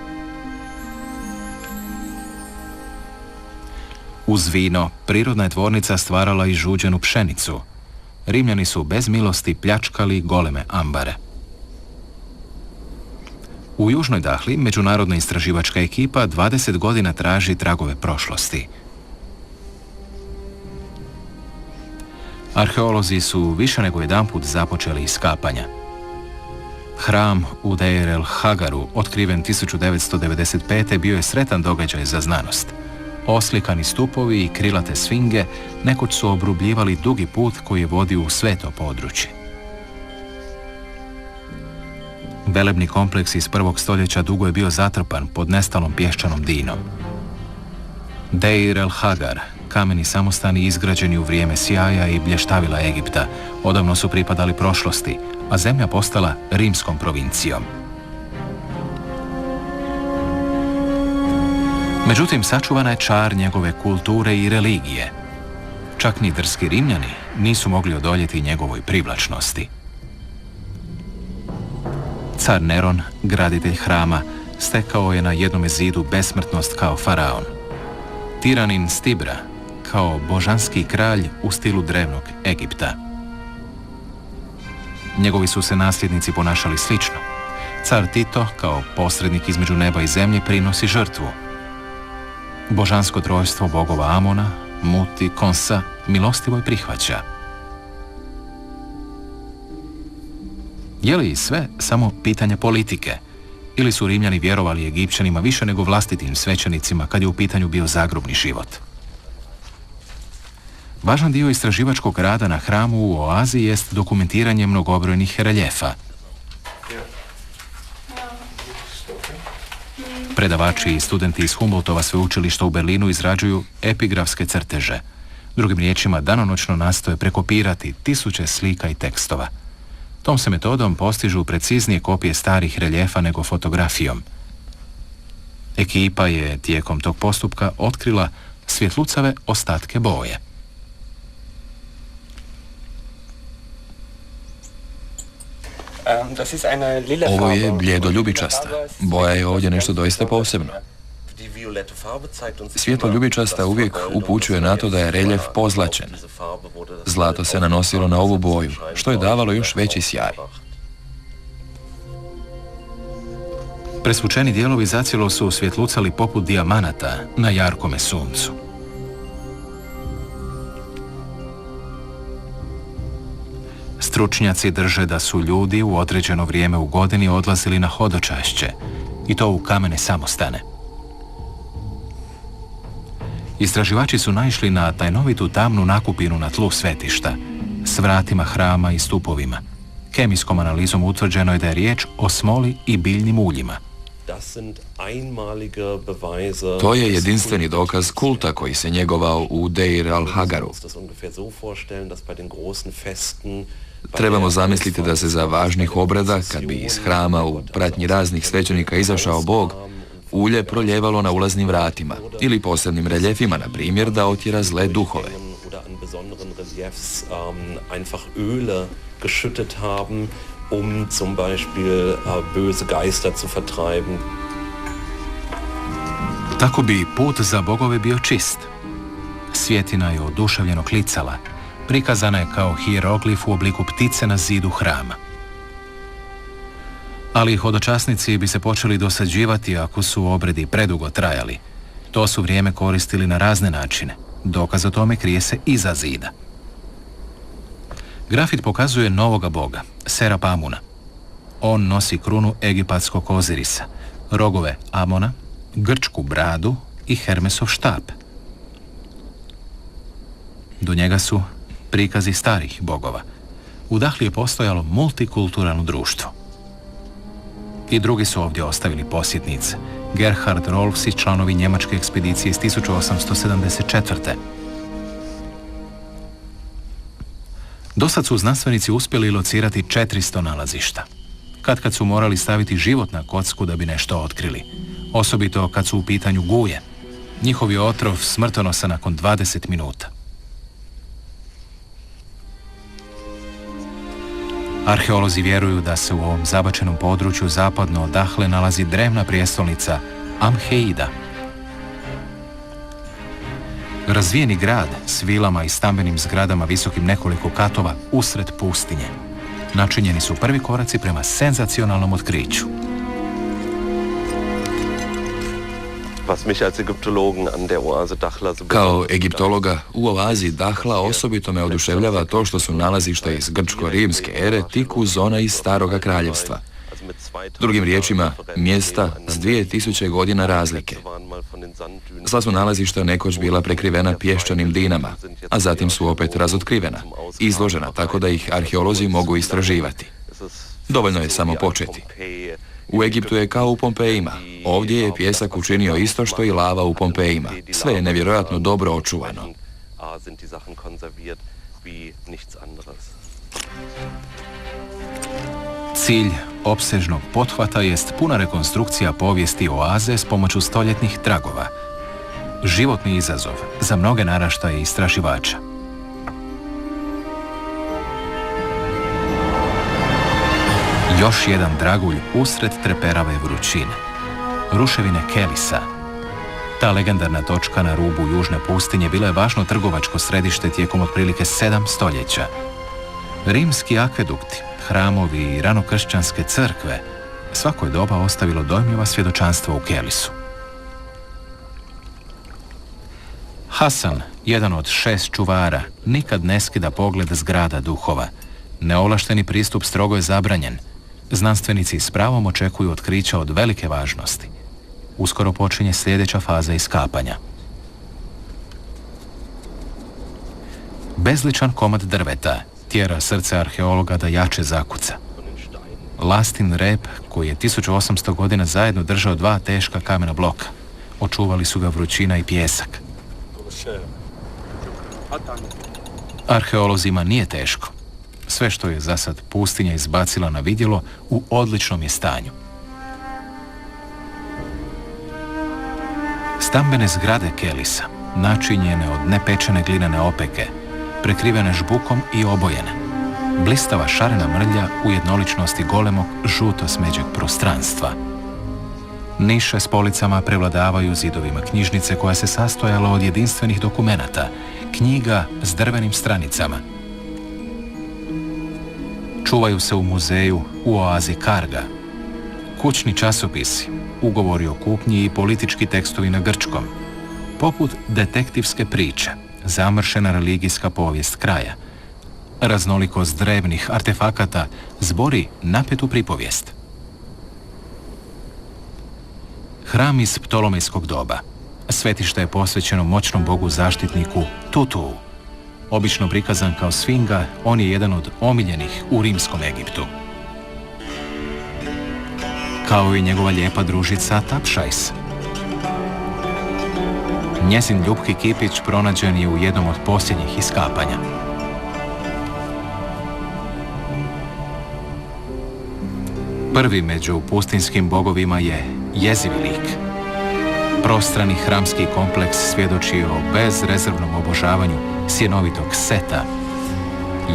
Uz vino, prirodna je tvornica stvarala i žuđenu pšenicu. Rimljani su bez milosti pljačkali goleme ambare. U Južnoj Dahli međunarodna istraživačka ekipa 20 godina traži tragove prošlosti. Arheolozi su više nego jedanput započeli iskapanja. Hram u Deir el Hagaru, otkriven 1995. bio je sretan događaj za znanost. Oslikani stupovi i krilate sfinge nekoć su obrubljivali dugi put koji je vodio u sveto područje. Velebni kompleks iz 1. stoljeća dugo je bio zatrpan pod nestalom pješčanom dinom. Deir el Hagar, kameni samostani izgrađeni u vrijeme sjaja i blještavila Egipta, odavno su pripadali prošlosti, a zemlja postala rimskom provincijom. Međutim, sačuvana je čar njegove kulture i religije. Čak ni drski Rimljani nisu mogli odoljeti njegovoj privlačnosti. Car Neron, graditelj hrama, stekao je na jednome zidu besmrtnost kao faraon. Tiranin Stibra, kao božanski kralj u stilu drevnog Egipta. Njegovi su se nasljednici ponašali slično. Car Tito, kao posrednik između neba i zemlje, prinosi žrtvu. Božansko trojstvo bogova Amona, Mut i Konsa milostivo je prihvaća. Je li sve samo pitanje politike? Ili su Rimljani vjerovali Egipćanima više nego vlastitim svećenicima kad je u pitanju bio zagrobni život? Važan dio istraživačkog rada na hramu u oazi jest dokumentiranje mnogobrojnih reljefa. Predavači i studenti iz Humboldtova sveučilišta u Berlinu izrađuju epigrafske crteže. Drugim riječima, danonoćno nastoje prekopirati tisuće slika i tekstova. Tom se metodom postižu preciznije kopije starih reljefa nego fotografijom. Ekipa je tijekom tog postupka otkrila svjetlucave ostatke boje. Ovo je bljedoljubičasta. Boja je ovdje nešto doista posebno. Svjetloljubičasta uvijek upućuje na to da je reljef pozlačen. Zlato se nanosilo na ovu boju, što je davalo još veći sjaj. Presvučeni dijelovi zacijelo su svjetlucali poput dijamanata na jarkome suncu. Stručnjaci drže da su ljudi u određeno vrijeme u godini odlazili na hodočašće, i to u kamene samostane. Istraživači su naišli na tajnovitu tamnu nakupinu na tlu svetišta, s vratima hrama i stupovima. Kemijskom analizom utvrđeno je da je riječ o smoli i biljnim uljima. To je jedinstveni dokaz kulta koji se njegovao u Deir al-Hagaru. Trebamo zamisliti da se za važnih obreda, kad bi iz hrama u pratnji raznih svećenika izašao Bog, ulje proljevalo na ulaznim vratima ili posebnim reljefima, na primjer, da otjera zle duhove. Zum Beispiel böse Geister zu vertreiben. Tako bi put za bogove bio čist. Svjetina je oduševljeno klicala. Prikazana je kao hieroglif u obliku ptice na zidu hrama. Ali hodočasnici bi se počeli dosađivati ako su obredi predugo trajali. To su vrijeme koristili na razne načine. Dokaz o tome krije se iza zida. Grafit pokazuje novoga boga, Serap Amuna. On nosi krunu egipatskog Ozirisa, rogove Amona, grčku bradu i Hermesov štap. Do njega su prikazi starih bogova. U Dahli je postojalo multikulturalno društvo. I drugi su ovdje ostavili posjetnice. Gerhard Rolfs i članovi njemačke ekspedicije iz 1874. Dosad su znanstvenici uspjeli locirati 400 nalazišta. Kad su morali staviti život na kocku da bi nešto otkrili. Osobito kad su u pitanju guje. Njihov je otrov smrtonosan nakon 20 minuta. Arheolozi vjeruju da se u ovom zabačenom području zapadno od Dahle nalazi drevna prijestolnica Amheida. Razvijeni grad s vilama i stambenim zgradama visokim nekoliko katova usred pustinje. Načinjeni su prvi koraci prema senzacionalnom otkriću. Kao egiptologa, u oazi Dahla osobito me oduševljava to što su nalazišta iz grčko-rimske ere tik uz zona iz Staroga kraljevstva. Drugim riječima, mjesta s 2000 godina razlike. Sva su nalazišta nekoć bila prekrivena pješčanim dinama, a zatim su opet razotkrivena, izložena tako da ih arheolozi mogu istraživati. Dovoljno je samo početi. U Egiptu je kao u Pompejima. Ovdje je pjesak učinio isto što i lava u Pompejima. Sve je nevjerojatno dobro očuvano. Cilj opsežnog pothvata jest puna rekonstrukcija povijesti oaze s pomoću stoljetnih tragova. Životni izazov za mnoge naraštaje Još jedan dragulj usred treperave vrućine. Ruševine Kelisa. Ta legendarna točka na rubu južne pustinje bila je važno trgovačko središte tijekom otprilike 7 stoljeća. Rimski akvedukti, hramovi i ranokršćanske crkve svako je doba ostavilo dojmljiva svjedočanstva u Kelisu. Hasan, jedan od 6 čuvara, nikad ne skida pogled s grada duhova. Neovlašteni pristup strogo je zabranjen. Znanstvenici s pravom očekuju otkrića od velike važnosti. Uskoro počinje sljedeća faza iskapanja. Bezličan komad drveta tjera srce arheologa da jače zakuca. Lastin rep, koji je 1800 godina zajedno držao 2 teška kamena bloka, očuvali su ga vrućina i pijesak. Arheolozima nije teško. Sve što je za sad pustinja izbacila na vidjelo u odličnom je stanju. Stambene zgrade Kelisa, načinjene od nepečene glinene opeke, prekrivene žbukom i obojene. Blistava šarena mrlja u jednoličnosti golemog žuto-smeđeg prostranstva. Niše s policama prevladavaju zidovima knjižnice koja se sastojala od jedinstvenih dokumenata, knjiga s drvenim stranicama. Čuvaju se u muzeju u oazi Karga. Kućni časopisi, ugovori o kupnji i politički tekstovi na grčkom, poput detektivske priče, zamršena religijska povijest kraja. Raznolikost drevnih artefakata zbori napetu pripovijest. Hram iz Ptolomejskog doba. Svetište je posvećeno moćnom bogu zaštitniku Tutuu. Obično prikazan kao sfinga, on je jedan od omiljenih u rimskom Egiptu. Kao i njegova lijepa družica Tapšajs. Njezin ljubki kipić pronađen je u jednom od posljednjih iskapanja. Prvi među pustinskim bogovima je jezivi lik. Prostrani hramski kompleks svjedoči o bezrezervnom obožavanju sjenovitog Seta,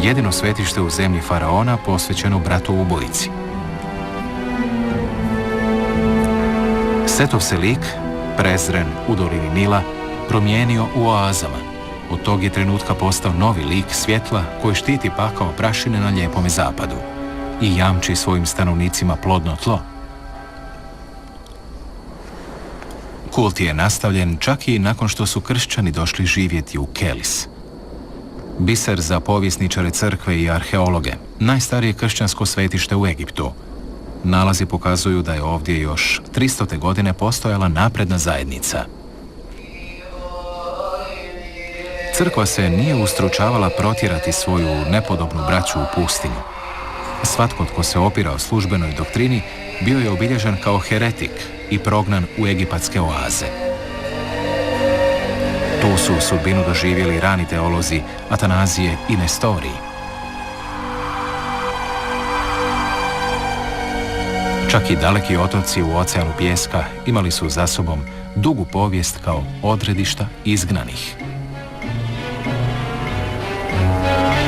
jedino svetište u zemlji faraona posvećeno bratu ubojici. Setov se lik, prezren u dolini Nila, promijenio u oazama. Od tog je trenutka postao novi lik svjetla koji štiti pakao prašine na lijepome zapadu i jamči svojim stanovnicima plodno tlo. Kult je nastavljen čak i nakon što su kršćani došli živjeti u Kelis. Biser za povjesničare crkve i arheologe, najstarije kršćansko svetište u Egiptu. Nalazi pokazuju da je ovdje još 300. godine postojala napredna zajednica. Crkva se nije ustručavala protjerati svoju nepodobnu braću u pustinju. Svatko tko se opirao službenoj doktrini bio je obilježen kao heretik i prognan u egipatske oaze. Tu su sudbinu doživjeli rani teolozi Atanazije i Nestorij. Čak i daleki otoci u oceanu pijeska imali su za sobom dugu povijest kao odredišta izgnanih.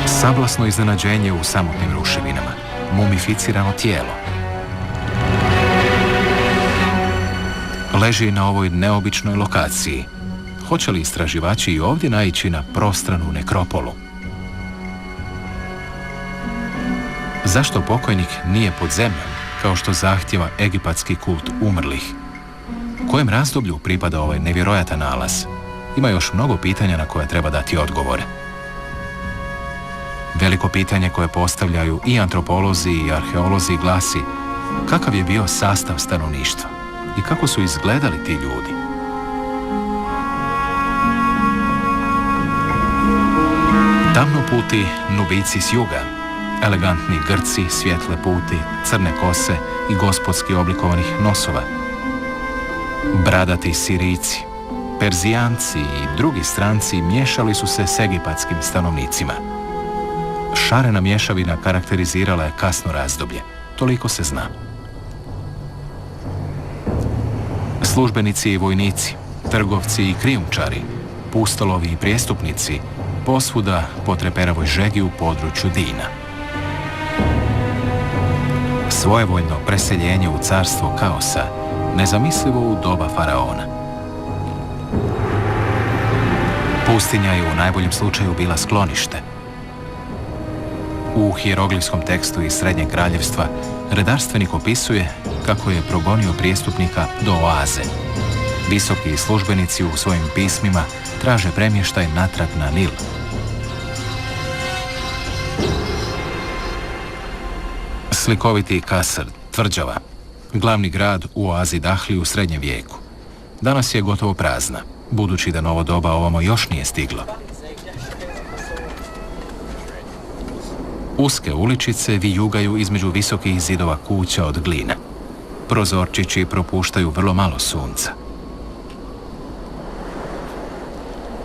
Sablasno iznenađenje u samotnim ruševinama, mumificirano tijelo. Leži na ovoj neobičnoj lokaciji. Hoće li istraživači i ovdje naići na prostranu nekropolu? Zašto pokojnik nije pod zemljom, kao što zahtjeva egipatski kult umrlih? Kojem razdoblju pripada ovaj nevjerojatan nalaz? Ima još mnogo pitanja na koje treba dati odgovore. Veliko pitanje koje postavljaju i antropolozi i arheolozi glasi: kakav je bio sastav stanovništva i kako su izgledali ti ljudi? Tamnoputi Nubijci s juga, elegantni Grci, svjetle puti, crne kose i gospodski oblikovanih nosova. Bradati Sirijci, Perzijanci i drugi stranci miješali su se s egipatskim stanovnicima. Šarena mješavina karakterizirala je kasno razdoblje, toliko se zna. Službenici i vojnici, trgovci i krijumčari, pustolovi i prijestupnici, posvuda po treperavoj žegi u području Dina. Svojevoljno preseljenje u carstvo kaosa, nezamislivo u doba faraona. Pustinja je u najboljem slučaju bila sklonište. U hijeroglifskom tekstu iz Srednjeg kraljevstva redarstvenik opisuje kako je progonio prijestupnika do oaze. Visoki službenici u svojim pismima traže premještaj natrag na Nil. Slikoviti Kasr, tvrđava, glavni grad u oazi Dahli u srednjem vijeku. Danas je gotovo prazna, budući da novo doba ovamo još nije stiglo. Uske uličice vijugaju između visokih zidova kuća od glina. Prozorčići propuštaju vrlo malo sunca.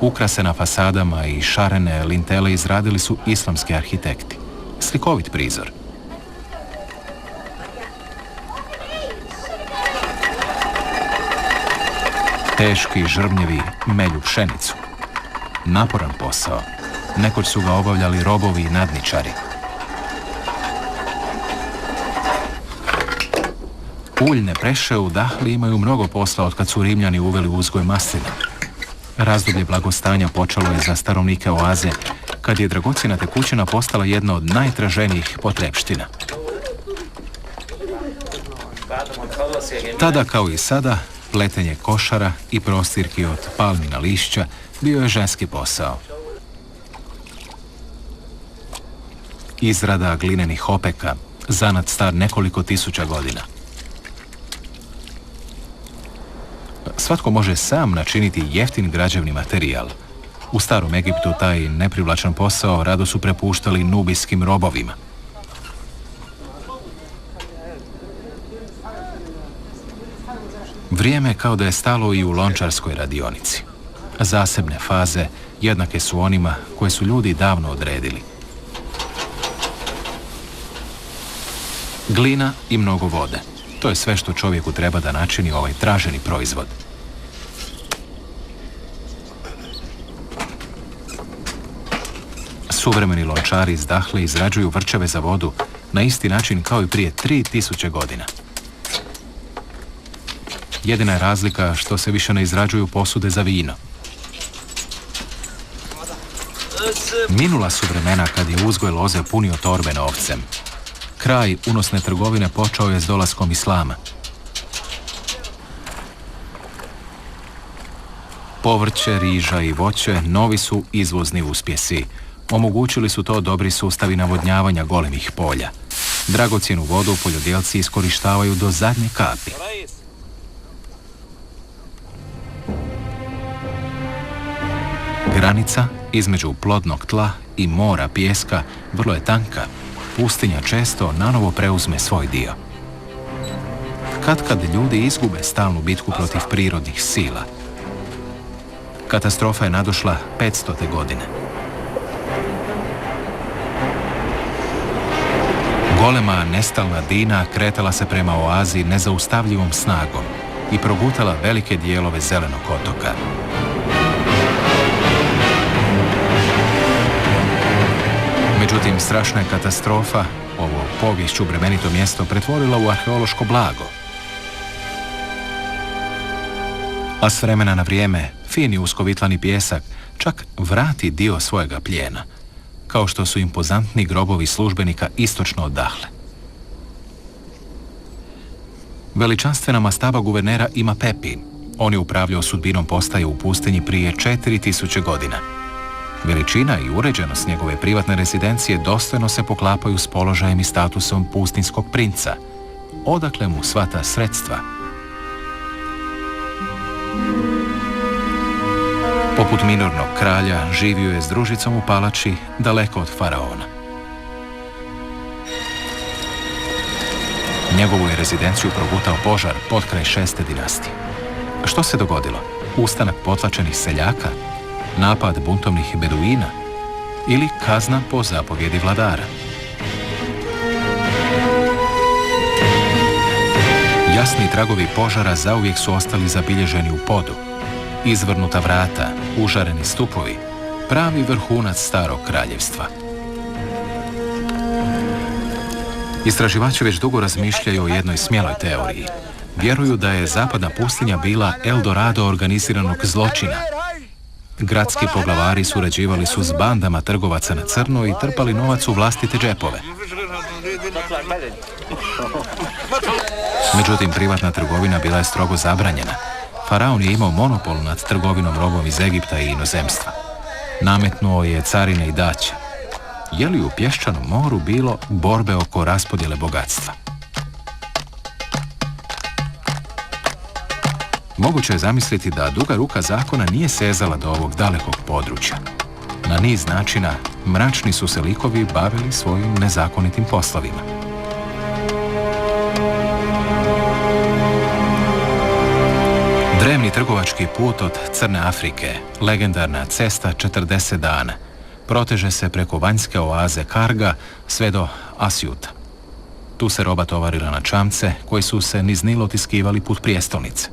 Ukrase na fasadama i šarene lintele izradili su islamski arhitekti. Slikovit prizor. Teški žrvnjevi melju pšenicu. Naporan posao. Nekoć su ga obavljali robovi i nadničari. Uljne preše u Dahli imaju mnogo posla od kad su Rimljani uveli uzgoj maslina. Razdoblje blagostanja počelo je za stanovnike oaze, kad je dragocjena tekućina postala jedna od najtraženijih potrepština. Tada, kao i sada, pletenje košara i prostirki od palmina lišća bio je ženski posao. Izrada glinenih opeka, zanat star nekoliko tisuća godina. Svatko može sam načiniti jeftin građevni materijal. U starom Egiptu taj neprivlačan posao rado su prepuštali nubijskim robovima. Vrijeme kao da je stalo i u lončarskoj radionici. Zasebne faze jednake su onima koje su ljudi davno odredili. Glina i mnogo vode. To je sve što čovjeku treba da načini ovaj traženi proizvod. Suvremeni lončari iz Dahle izrađuju vrčeve za vodu na isti način kao i prije 3000 godina. Jedina je razlika što se više ne izrađuju posude za vino. Minula su vremena kad je uzgoj loze punio torbe novcem. Kraj unosne trgovine počeo je s dolaskom islama. Povrće, riža i voće novi su izvozni uspjesi. Omogućili su to dobri sustavi navodnjavanja golemih polja. Dragocjenu vodu poljodjelci iskorištavaju do zadnje kapi. Granica između plodnog tla i mora pijeska vrlo je tanka. Pustinja često nanovo preuzme svoj dio. Kad ljudi izgube stalnu bitku protiv prirodnih sila. Katastrofa je nadošla 500. godine. Golema nestalna Dina kretala se prema oazi nezaustavljivom snagom i progutala velike dijelove zelenog otoka. Međutim, strašna je katastrofa ovo poviješću bremenito mjesto pretvorila u arheološko blago. A s vremena na vrijeme, fini uskovitlani pjesak čak vrati dio svojega plijena, kao što su impozantni grobovi službenika istočno od Dahle. Veličanstvena mastaba guvernera ima Pepi. On je upravljao sudbinom postaje u pustinji prije 4000 godina. Veličina i uređenost njegove privatne rezidencije dostojno se poklapaju s položajem i statusom pustinskog princa. Odakle mu sva ta sredstva? Poput minornog kralja živio je s družicom u palači daleko od faraona. Njegovu je rezidenciju progutao požar potkraj 6. dinastije. Što se dogodilo? Ustanak potlačenih seljaka? Napad buntovnih beduina ili kazna po zapovjedi vladara? Jasni tragovi požara zauvijek su ostali zabilježeni u podu. Izvrnuta vrata, užareni stupovi, pravi vrhunac starog kraljevstva. Istraživači već dugo razmišljaju o jednoj smjeloj teoriji. Vjeruju da je zapadna pustinja bila Eldorado organiziranog zločina. Gradski poglavari surađivali su s bandama trgovaca na crno i trpali novac u vlastite džepove. Međutim, privatna trgovina bila je strogo zabranjena. Faraon je imao monopol nad trgovinom robom iz Egipta i inozemstva. Nametnuo je carine i daće. Je li u Pješčanom moru bilo borbe oko raspodjele bogatstva? Moguće je zamisliti da duga ruka zakona nije sezala do ovog dalekog područja. Na niz načina mračni su se likovi bavili svojim nezakonitim poslovima. Drevni trgovački put od Crne Afrike, legendarna cesta 40 dana, proteže se preko vanjske oaze Karga sve do Asjuta. Tu se roba tovarila na čamce koji su se niz Nil otiskivali put prijestolnice.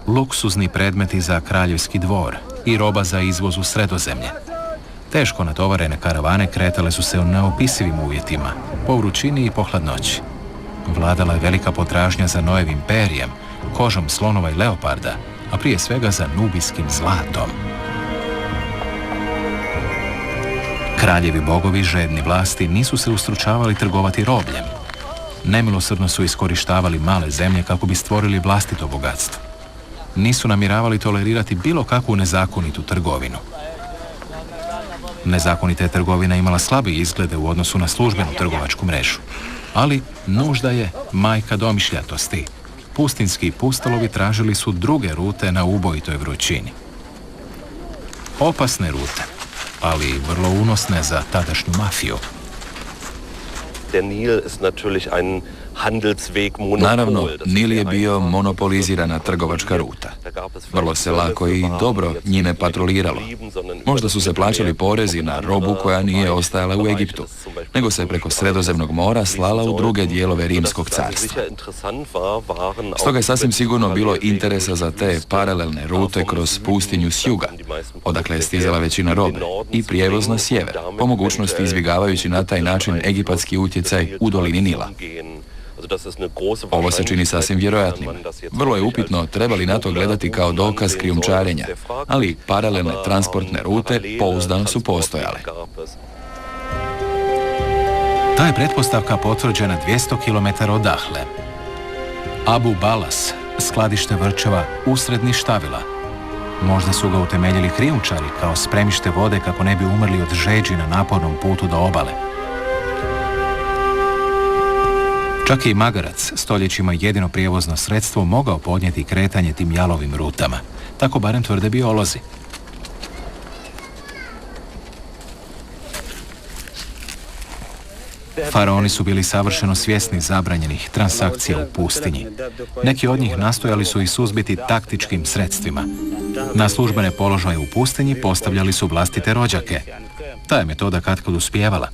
Luksuzni predmeti za kraljevski dvor i roba za izvoz u Sredozemlje. Teško natovarene karavane kretale su se u neopisivim uvjetima, po vrućini i po hladnoći. Vladala je velika potražnja za Noevim perjem, kožom slonova i leoparda, a prije svega za nubijskim zlatom. Kraljevi bogovi žedni vlasti nisu se ustručavali trgovati robljem. Nemilosrdno su iskorištavali male zemlje kako bi stvorili vlastito bogatstvo. Nisu namjeravali tolerirati bilo kakvu nezakonitu trgovinu. Nezakonita je trgovina imala slabi izglede u odnosu na službenu trgovačku mrežu. Ali nužda je majka domišljatosti. Pustinski pustolovi tražili su druge rute na ubojitoj vrućini. Opasne rute, ali vrlo unosne za tadašnju mafiju. Der Nil ist natürlich ein Handelsweg-Monopol. Naravno, Nil je bio monopolizirana trgovačka ruta. Vrlo se lako i dobro njime patroliralo. Možda su se plaćali porezi na robu koja nije ostajala u Egiptu, nego se preko Sredozemnog mora slala u druge dijelove Rimskog carstva. Stoga je sasvim sigurno bilo interesa za te paralelne rute kroz pustinju s juga, odakle je stizala većina robe, i prijevoz na sjever, po mogućnosti izbjegavajući na taj način egipatski utjecaj u dolini Nila. Ovo se čini sasvim vjerojatnim. Vrlo je upitno treba li na to gledati kao dokaz krijumčarenja, ali paralelne transportne rute pouzdano su postojale. Ta je pretpostavka potvrđena 200 km od Dahle. Abu Balas, skladište vrčeva usred ništavila. Možda su ga utemeljili krijumčari kao spremište vode kako ne bi umrli od žeđi na napornom putu do obale. Čak je i magarac, stoljećima jedino prijevozno sredstvo, mogao podnijeti kretanje tim jalovim rutama. Tako barem tvrde biolozi. Faraoni su bili savršeno svjesni zabranjenih transakcija u pustinji. Neki od njih nastojali su i suzbiti taktičkim sredstvima. Na službene položaje u pustinji postavljali su vlastite rođake. Ta je metoda katkad uspijevala.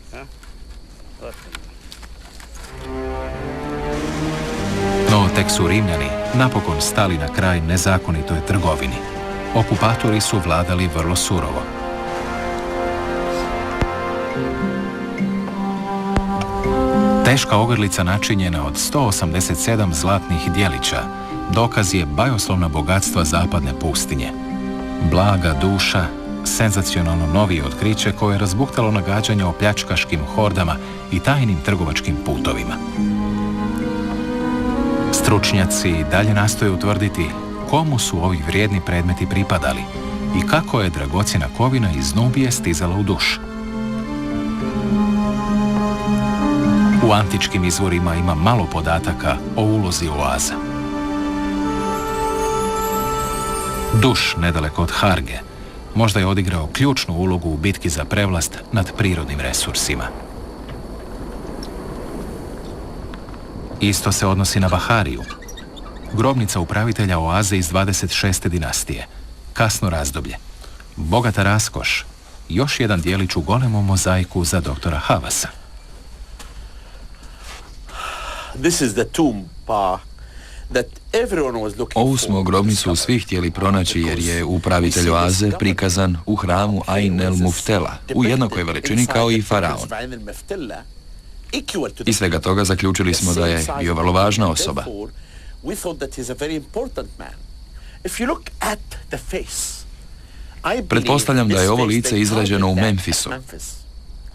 No, tek su Rimljani napokon stali na kraj nezakonitoj trgovini. Okupatori su vladali vrlo surovo. Teška ogrlica načinjena od 187 zlatnih djelića dokaz je bajoslovna bogatstva zapadne pustinje. Blaga duša, senzacionalno novije otkriće koje je razbuktalo nagađanja o pljačkaškim hordama i tajnim trgovačkim putovima. Stručnjaci dalje nastoje utvrditi komu su ovi vrijedni predmeti pripadali i kako je dragocjena kovina iz Nubije stizala u Duš. U antičkim izvorima ima malo podataka o ulozi oaza. Duš, nedaleko od Harge, možda je odigrao ključnu ulogu u bitki za prevlast nad prirodnim resursima. Isto se odnosi na Bahariju, grobnica upravitelja oaze iz 26. dinastije, kasno razdoblje, bogata raskoš, još jedan dijelić u golemom mozaiku za doktora Havasa. Ovu smo grobnicu svi htjeli pronaći jer je upravitelj oaze prikazan u hramu Ain el Muftela u jednakoj veličini kao i faraon. Iz svega toga zaključili smo da je bio vrlo važna osoba. Pretpostavljam da je ovo lice izrađeno u Memphisu.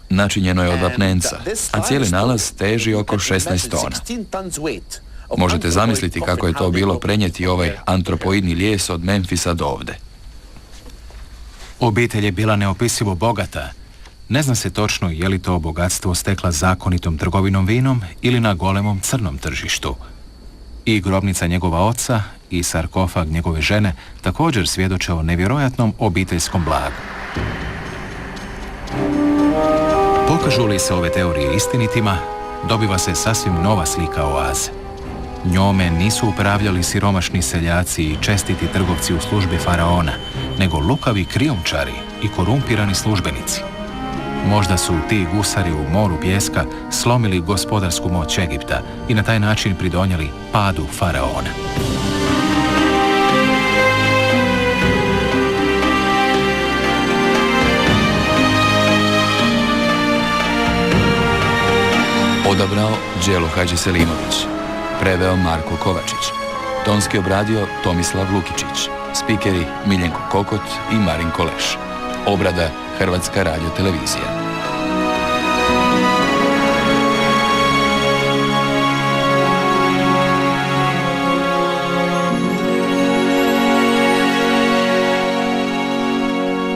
Načinjeno je od vapnenca, a cijeli nalaz teži oko 16 tona. Možete zamisliti kako je to bilo prenijeti ovaj antropoidni lijes od Memphisa do ovde. Obitelj je bila neopisivo bogata. Ne zna se točno je li to bogatstvo stekla zakonitom trgovinom vinom ili na golemom crnom tržištu. I grobnica njegova oca i sarkofag njegove žene također svjedoče o nevjerojatnom obiteljskom blagu. Pokažu li se ove teorije istinitima, dobiva se sasvim nova slika oaze. Njome nisu upravljali siromašni seljaci i čestiti trgovci u službi faraona, nego lukavi krijumčari i korumpirani službenici. Možda su ti gusari u moru pijeska slomili gospodarsku moć Egipta i na taj način pridonijeli padu faraona. Odabrao Đelo Hadžiselimović, preveo Marko Kovačić, tonski obradio Tomislav Lukičić, spikeri Miljenko Kokot i Marin Koleš. Obrada Hrvatska radiotelevizija.